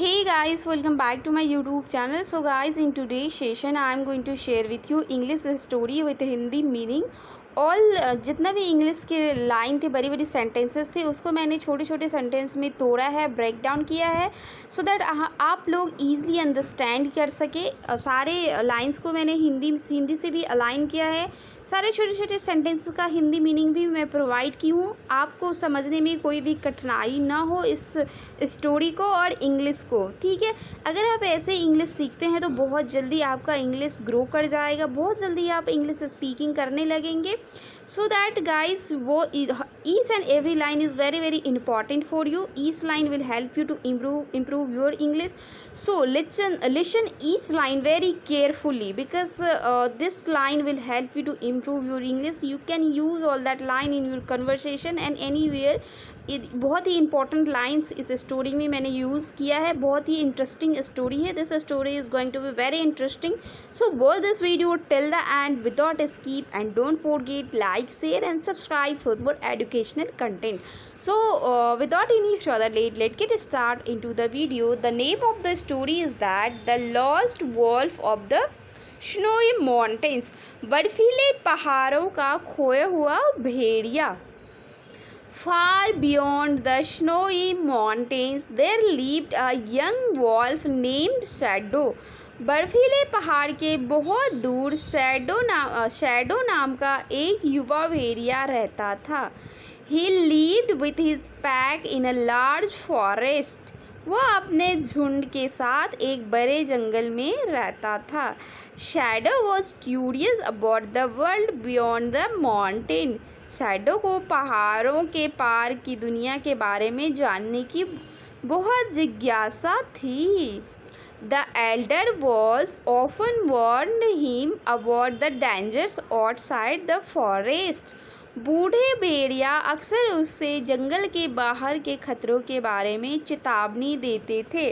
Hey guys, welcome back to my YouTube channel. So guys, in today's session I am going to share with you English story with Hindi meaning. All जितना भी English के line थे, बड़ी बड़ी sentences थे, उसको मैंने छोटे छोटे सेंटेंस में तोड़ा है, ब्रेक डाउन किया है, सो दैट आप लोग ईज़िली अंडरस्टैंड कर सके। सारे लाइंस को मैंने हिंदी से भी अलाइन किया है। सारे छोटे छोटे सेंटेंसेस का हिंदी मीनिंग भी मैं प्रोवाइड की हूँ, आपको समझने में कोई भी कठिनाई ना हो इस स्टोरी को और इंग्लिश को। ठीक है, अगर आप ऐसे इंग्लिश सीखते हैं तो बहुत जल्दी आपका इंग्लिश ग्रो कर जाएगा, बहुत जल्दी आप इंग्लिश स्पीकिंग करने लगेंगे। सो दैट गाइज वो each and every line is very very important for you. Each line will help you to improve your English. So listen each line very carefully, because this line will help you to improve your English. You can use all that line in your conversation and anywhere. बहुत ही important lines इस story में मैंने use किया है, बहुत ही interesting story है. This story is going to be very interesting. So watch this video till the end without skip and don't forget like, share and subscribe for more educational content. So without any further let's get start into the video. The name of the story is that The Lost Wolf of the Snowy Mountains. बर्फीले पहाड़ों का खोया हुआ भेड़िया. Far beyond the snowy mountains there lived a young wolf named Shadow. बर्फीले पहाड़ के बहुत दूर शैडो नाम का एक युवा भेड़िया रहता था. He lived with his pack in a large forest. वह अपने झुंड के साथ एक बड़े जंगल में रहता था. Shadow was curious about the world beyond the mountain. Shadow को पहाड़ों के पार की दुनिया के बारे में जानने की बहुत जिज्ञासा थी. The elder was often warned him about the dangers outside the forest. बूढ़े भेड़िया अक्सर उससे जंगल के बाहर के खतरों के बारे में चेतावनी देते थे.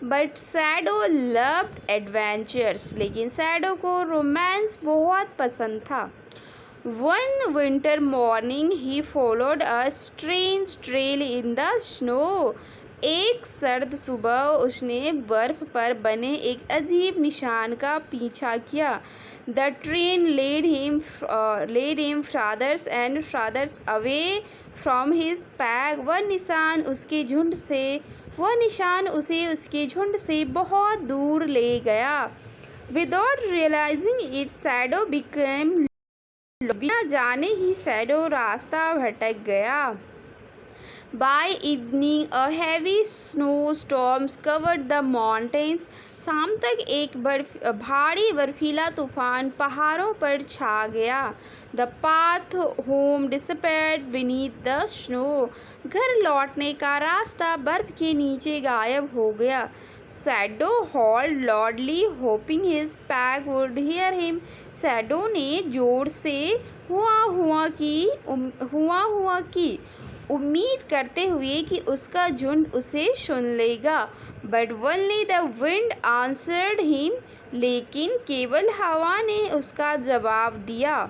But shadow loved adventures. लेकिन सैडो को रोमांस बहुत पसंद था. One winter morning he followed a strange trail in the snow. एक सर्द सुबह उसने बर्फ पर बने एक अजीब निशान का पीछा किया. The train led him farther and farther away from his pack. वह निशान उसे उसके झुंड से बहुत दूर ले गया. Without realising it shadow became. बिना जाने ही सैडो रास्ता भटक गया. By evening, a heavy snowstorms covered the mountains. शाम तक एक भारी बर्फीला तूफान पहाड़ों पर छा गया. The path home disappeared beneath the snow. घर लौटने का रास्ता बर्फ के नीचे गायब हो गया. Shadow hauled loudly, hoping his pack would hear him. Shadow ने जोर से हुआ की उम्मीद करते हुए कि उसका झुंड उसे सुन लेगा. But only the wind answered him. लेकिन केवल हवा ने उसका जवाब दिया.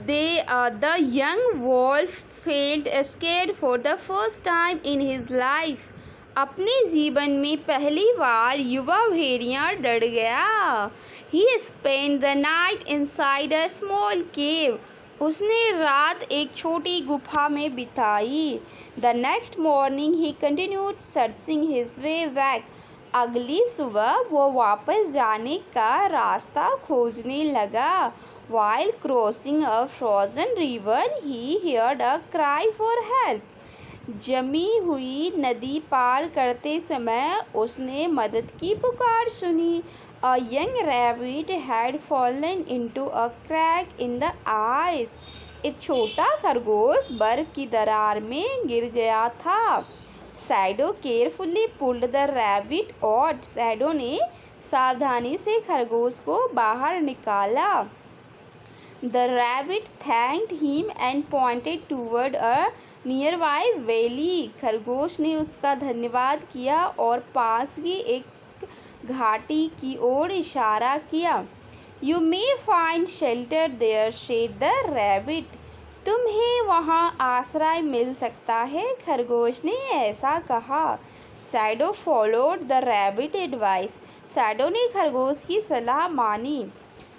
The young wolf felt scared for the first time in his life. अपने जीवन में पहली बार युवा भेड़िया डर गया. He spend the night inside a small cave. उसने रात एक छोटी गुफा में बिताई. The next morning he continued searching his way back. अगली सुबह वो वापस जाने का रास्ता खोजने लगा. While crossing a frozen river he heard a cry for help. जमी हुई नदी पार करते समय उसने मदद की पुकार सुनी. A young rabbit had fallen into a crack in the ice. एक छोटा खरगोश बर्फ की दरार में गिर गया था. Shadow carefully pulled the rabbit out. Shadow ने सावधानी से खरगोश को बाहर निकाला. The rabbit thanked him and pointed toward a nearby valley. खरगोश ने उसका धन्यवाद किया और पास की एक घाटी की ओर इशारा किया. You may find shelter there, said the rabbit. तुम्हें वहाँ आश्रय मिल सकता है, खरगोश ने ऐसा कहा। Shadow followed the rabbit advice. Shadow ने खरगोश की सलाह मानी।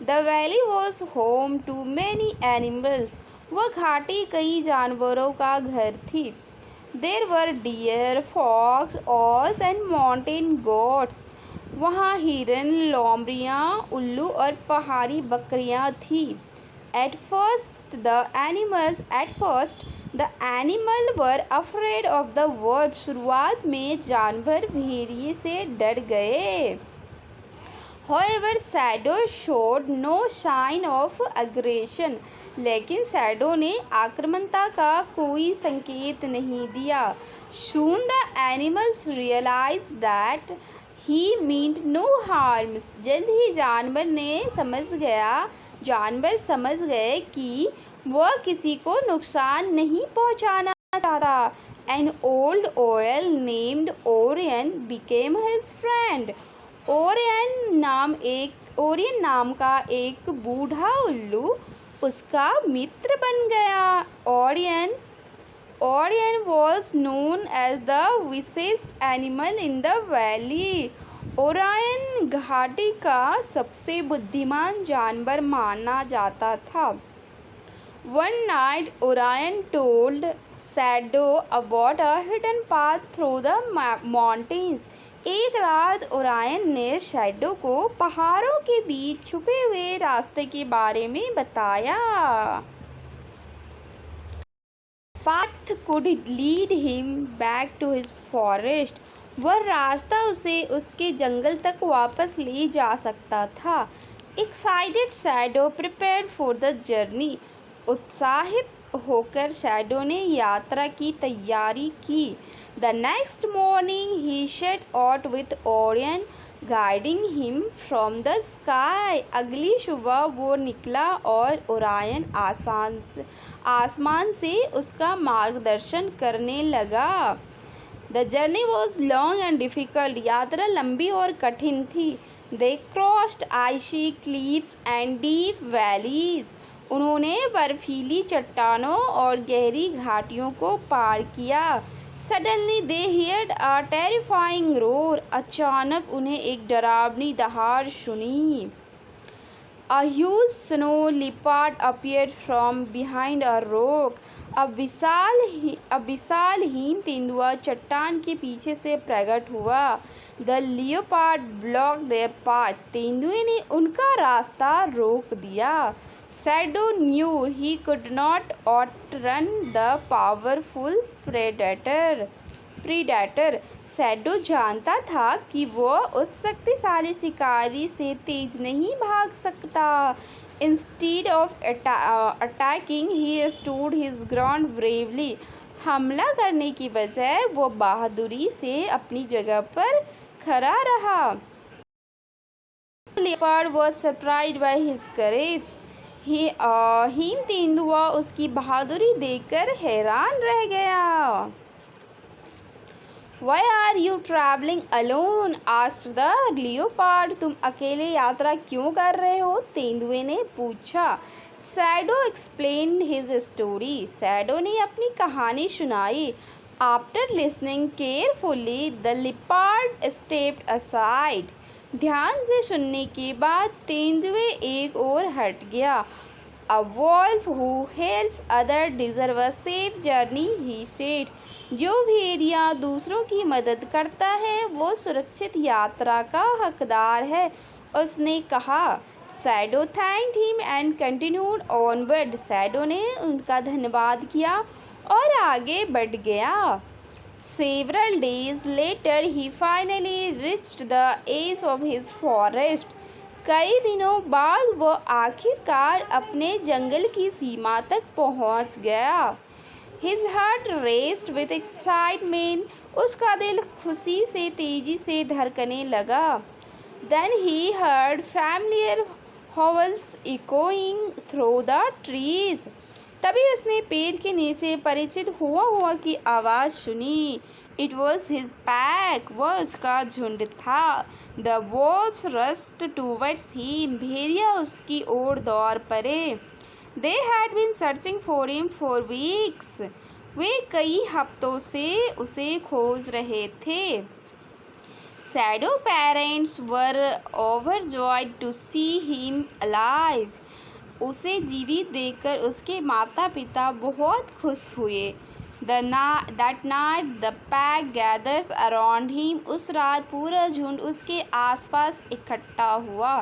The valley was home to many animals. वह घाटी कई जानवरों का घर थी। There were deer, fox, owls and mountain goats. वहाँ हिरन, लोमड़ियाँ, उल्लू और पहाड़ी बकरियाँ थीं। At first the animal were afraid of the wolf. शुरुआत में जानवर भेड़िए से डर गए। However, Shadow showed no sign of aggression. लेकिन शैडो ने आक्रामकता का कोई संकेत नहीं दिया। Soon the animals realized that he meant no harm. जल्द ही जानवर समझ गए कि वह किसी को नुकसान नहीं पहुंचाना चाहता। An old owl named Orion became his friend. Orion नाम का एक बूढ़ा उल्लू उसका मित्र बन गया। Orion was known as the wisest animal in the valley. Orion घाटी का सबसे बुद्धिमान जानवर माना जाता था। One night, Orion told Shadow about a hidden path through the mountains. एक रात ओरायन ने शैडो को पहाड़ों के बीच छुपे हुए रास्ते के बारे में बताया। Path could lead him back to his forest. वह रास्ता उसे उसके जंगल तक वापस ले जा सकता था। Excited Shadow prepared for the journey. उत्साहित होकर शैडो ने यात्रा की तैयारी की। The next morning he set out with Orion guiding him from the sky. अगली सुबह वो निकला और ओरायन आसमान से उसका मार्गदर्शन करने लगा। The journey was long and difficult. यात्रा लंबी और कठिन थी। They crossed icy cliffs and deep valleys. उन्होंने बर्फीली चट्टानों और गहरी घाटियों को पार किया। Suddenly they heard a terrifying roar. अचानक उन्हें एक डरावनी दहाड़ सुनी। A huge snow leopard appeared from behind a rock. अब विशाल हिम तेंदुआ चट्टान के पीछे से प्रकट हुआ। The leopard blocked their path. तेंदुए ने उनका रास्ता रोक दिया। Shadow knew he could not outrun the powerful predator. Shadow जानता था कि वह उस शक्तिशाली शिकारी से तेज नहीं भाग सकता। Instead of attacking, he stood his ground bravely. हमला करने की बजाय वो बहादुरी से अपनी जगह पर खड़ा रहा। Leopard was surprised by his courage. Him तेंदुआ उसकी बहादुरी देखकर हैरान रह गया। Why are you traveling alone? asked the leopard. तुम अकेले यात्रा क्यों कर रहे हो? तेंदुए ने पूछा। Shadow explained his story. Shadow ने अपनी कहानी सुनाई। After listening carefully, the leopard stepped aside. ध्यान से सुनने के बाद तेंदुए एक ओर हट गया। A wolf who helps others deserves a safe journey, he said. जो भेड़िया दूसरों की मदद करता है वो सुरक्षित यात्रा का हकदार है, उसने कहा। Shadow thanked him and continued onward. Shadow ने उनका धन्यवाद किया और आगे बढ़ गया। Several days later, he finally reached the edge of his forest. कई दिनों बाद वो आखिरकार अपने जंगल की सीमा तक पहुंच गया। His heart raced with excitement. उसका दिल खुशी से तेजी से धड़कने लगा। Then he heard familiar howls echoing through the trees. तभी उसने पेड़ के नीचे परिचित हुआ की आवाज़ सुनी। It was his pack. वह उसका झुंड था। The wolves rushed towards him. भेड़िया उसकी ओर दौड़ पड़े। They had been searching for him for weeks. वे कई हफ्तों से उसे खोज रहे थे। Shadow parents were overjoyed to see him alive. उसे जीवित देखकर उसके माता पिता बहुत खुश हुए। That night the pack gathers around him. उस रात पूरा झुंड उसके आसपास इकट्ठा हुआ।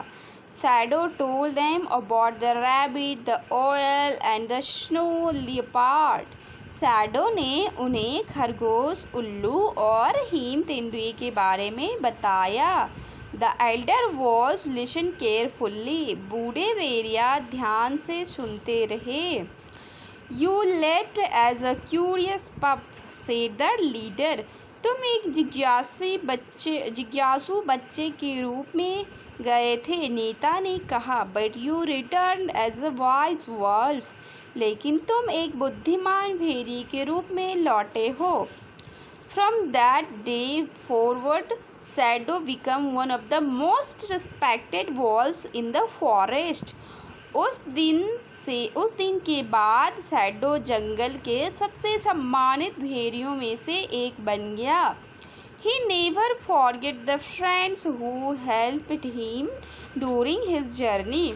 Shadow told them about the rabbit, the owl and the snow leopard. Shadow ने उन्हें खरगोश, उल्लू और हिम तेंदुए के बारे में बताया। The elder wolf listen carefully. बूढ़े भेड़िया ध्यान से सुनते रहे। You left as a curious pup, said the leader. तुम एक जिज्ञासु बच्चे के रूप में गए थे, नेता ने कहा। But you return as a wise wolf. लेकिन तुम एक बुद्धिमान भेड़िए के रूप में लौटे हो। From that day forward shadow become one of the most respected valves in the forest. उस दिन के बाद शैडो जंगल के सबसे सम्मानित भेड़ियों में से एक बन गया। He never forget the friends who helped him during his journey.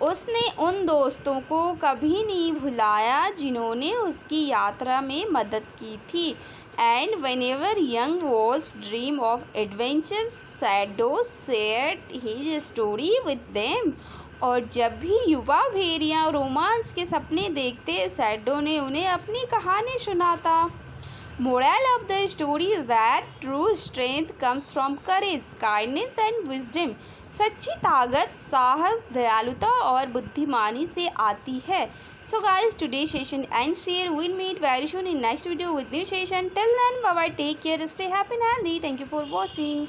उसने उन दोस्तों को कभी नहीं भुलाया जिन्होंने उसकी यात्रा में मदद की थी। And whenever young wolves dream of adventures, Shadow shared his story with them. और जब भी युवा भेड़ियाँ रोमांस के सपने देखते, शैडो ने उन्हें अपनी कहानी सुनाता। Moral of the story is that true strength comes from courage, kindness and wisdom. सच्ची ताकत साहस, दयालुता और बुद्धिमानी से आती है। So guys, today's session ends here. We'll meet very soon in next video with new session. Till then, bye bye. Take care. Stay happy and healthy. Thank you for watching.